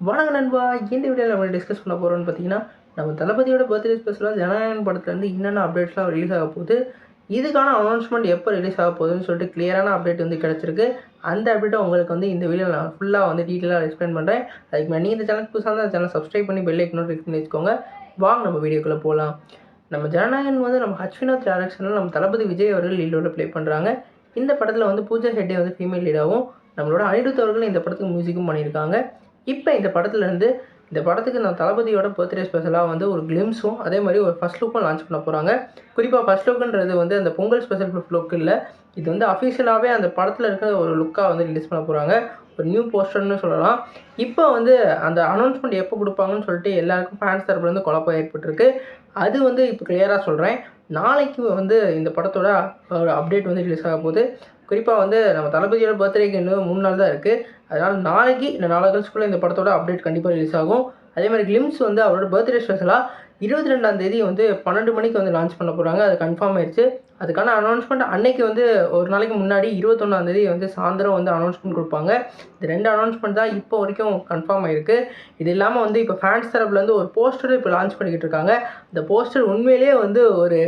வணக்கம் நண்பா. இந்த வீடியோவில் நம்ம டிஸ்கஸ் பண்ண போகிறோம்னு பார்த்தீங்கன்னா, நம்ம தளபதியோட பர்த்டே ஸ்பெஷலாக ஜனநாயகன் படத்துலேருந்து என்னென்ன அப்டேட்ஸ்லாம் ரிலீஸ் ஆக போகுது, இதுக்கான அனௌன்ஸ்மெண்ட் எப்போ ரிலீஸ் ஆக போகுதுன்னு சொல்லிட்டு கிளியரான அப்டேட் வந்து கிடச்சிருக்கு. அந்த அப்டேட்டை உங்களுக்கு வந்து இந்த வீடியோவில் நான் ஃபுல்லாக வந்து டீட்டெயிலாக எக்ஸ்பிளைன் பண்ணுறேன். அதுக்கு முன்னாடி நீங்கள் இந்த சேனலுக்கு புதுசாக இருந்தால் சேனல் சப்ஸ்கிரைப் பண்ணி பெல் ஐக்கனும் கிளிக் பண்ணி வச்சுக்கோங்க. வாங்க நம்ம வீடியோக்குள்ளே போகலாம். நம்ம ஜனநாயகன் வந்து நம்ம ஹச்வினோத் டைரக்ஷனில் நம்ம தளபதி விஜய் அவர்கள் லீடோட ப்ளே பண்ணுறாங்க. இந்த படத்தில் வந்து பூஜா ஹெட்டே வந்து ஃபீமேல் லீடாகவும், நம்மளோட அனிருத் அவர்கள் இந்த படத்துக்கு மியூசிக்கும் பண்ணியிருக்காங்க. இப்போ இந்த படத்துலேருந்து இந்த படத்துக்கு நான் தளபதியோட பர்த்டே ஸ்பெஷலாக வந்து ஒரு கிளிம்ஸும் அதே மாதிரி ஒரு ஃபஸ்ட் லுக்கும் லான்ச் பண்ண போகிறாங்க. குறிப்பாக ஃபஸ்ட் லுக்குன்றது வந்து அந்த பொங்கல் ஸ்பெஷல் லுக் இல்லை, இது வந்து அஃபிஷியலாகவே அந்த படத்தில் இருக்கிற ஒரு லுக்காக வந்து ரிலீஸ் பண்ண போகிறாங்க. ஒரு நியூ போஸ்டர்னு சொல்லலாம். இப்போ வந்து அந்த அனௌன்ஸ்மெண்ட் எப்போ கொடுப்பாங்கன்னு சொல்லிட்டு எல்லாருக்கும் ஃபேன்ஸ் தரப்புலேருந்து குழப்பம் ஏற்பட்டிருக்கு. அது வந்து இப்போ கிளியராக சொல்கிறேன். நாளைக்கு வந்து இந்த படத்தோட அப்டேட் வந்து ரிலீஸ் ஆக போகுது. குறிப்பாக வந்து நம்ம தளபதியோட பர்த்டேக்கு இன்னும் 3 நாள் தான் இருக்குது. அதனால் நாளைக்கு இந்த 4 கழிச்சுக்குள்ளே இந்த படத்தோட அப்டேட் கண்டிப்பாக ரிலீஸ் ஆகும். அதேமாதிரி கிளிம்ஸ் வந்து அவரோட பர்த்டே ஸ்பெஷலாக 22ஆம் வந்து 12 மணிக்கு வந்து லான்ச் பண்ண போகிறாங்க. அது கன்ஃபார்ம் ஆயிடுச்சு. அதுக்கான அனௌன்ஸ்மெண்ட் அன்னைக்கு வந்து ஒரு நாளைக்கு முன்னாடி 21ஆம் வந்து சாயந்தரம் வந்து அனௌன்ஸ்மெண்ட் கொடுப்பாங்க. இந்த 2 அனௌன்ஸ்மெண்ட் தான் இப்போ வரைக்கும் கன்ஃபார்ம் ஆகிருக்கு. இது இல்லாமல் வந்து இப்போ ஃபேன்ஸ் தரப்புலேருந்து ஒரு போஸ்டர் இப்போ லான்ச் பண்ணிக்கிட்டு இருக்காங்க. இந்த போஸ்டர் உண்மையிலேயே வந்து ஒரு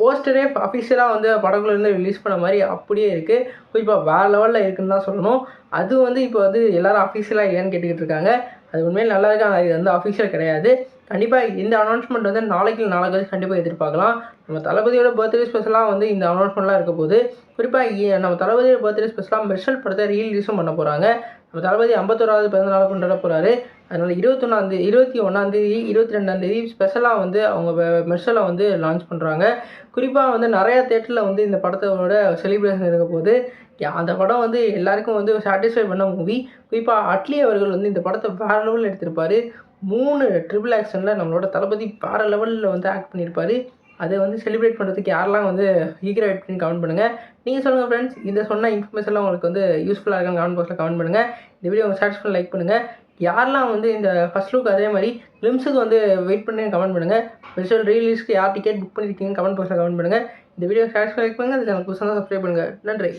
போஸ்டரே அஃபிஷியலாக வந்து படக்குள்ளேருந்து ரிலீஸ் பண்ண மாதிரி அப்படியே இருக்குது. குறிப்பாக வேறு லெவலில் இருக்குதுன்னு தான் சொல்லணும். அது வந்து இப்போ வந்து எல்லோரும் அஃபிஷியலாக இல்லையான்னு கேட்டுக்கிட்டு இருக்காங்க. அது உண்மையில் நல்லா இருக்கு. ஆனால் இது வந்து அஃபிஷியல் கிடையாது. கண்டிப்பாக இந்த அனௌன்ஸ்மெண்ட் வந்து நாளைக்கு நாளை கழிச்சு கண்டிப்பாக எதிர்பார்க்கலாம். நம்ம தளபதியோட பர்த்டே ஸ்பெஷலாக வந்து இந்த அனௌன்ஸ்மெண்ட்லாம் இருக்க போது. குறிப்பாக நம்ம தளபதியோட பர்த்டே ஸ்பெஷலாக மெர்சல் படத்தை ரீலீஸும் பண்ண போகிறாங்க. நம்ம தளபதி 51வது பிறந்த நாள் கொண்டாட போகிறாரு. அதனால் 21ஆம் 22ஆம் ஸ்பெஷலாக வந்து அவங்க மெர்சலை வந்து லான்ச் பண்ணுறாங்க. குறிப்பாக வந்து நிறையா தேட்டரில் வந்து இந்த படத்தோட செலிப்ரேஷன் இருக்க போது. அந்த படம் வந்து எல்லாருக்கும் வந்து சாட்டிஸ்ஃபை பண்ண மூவி. குறிப்பாக அட்லி அவர்கள் வந்து இந்த படத்தை வேறு லெவலில் எடுத்திருப்பார். 3 ட்ரிபிள் ஆக்ஷனில் நம்மளோட தளபதி வேறு லெவலில் வந்து ஆக்ட் பண்ணியிருப்பார். அதை வந்து செலிப்ரேட் பண்ணுறதுக்கு யாரெல்லாம் வந்து ஈகராக வெயிட் பண்ணி கமெண்ட் பண்ணுங்கள். நீங்கள் சொல்லுங்கள் ஃப்ரெண்ட்ஸ், இந்த சொன்ன இன்ஃபர்மேஷன்லாம் உங்களுக்கு வந்து யூஸ்ஃபுல்லாக இருக்காங்க கமெண்ட் பாக்ஸில் கமெண்ட் பண்ணுங்கள். இந்த வீடியோ உங்கள் சாட்டிஸ்ஃபை லைக் பண்ணுங்கள். யாரெல்லாம் வந்து இந்த ஃபஸ்ட் லுக் அதே மாதிரி ஃபிலிம்ஸுக்கு வந்து வெயிட் பண்ணி கமெண்ட் பண்ணுங்கள். ஸ்பெஷல் ரிலீஸ்க்கு யார் டிக்கெட் புக் பண்ணியிருக்கீங்க கமெண்ட் பாக்ஸில் கமெண்ட் பண்ணுங்கள். இந்த வீடியோ சாட்டிஸ்ஃபை லைக் பண்ணுங்கள். அது சேனல் புதுசாக சப்ஸ்கிரைப் பண்ணுங்கள். நன்றி.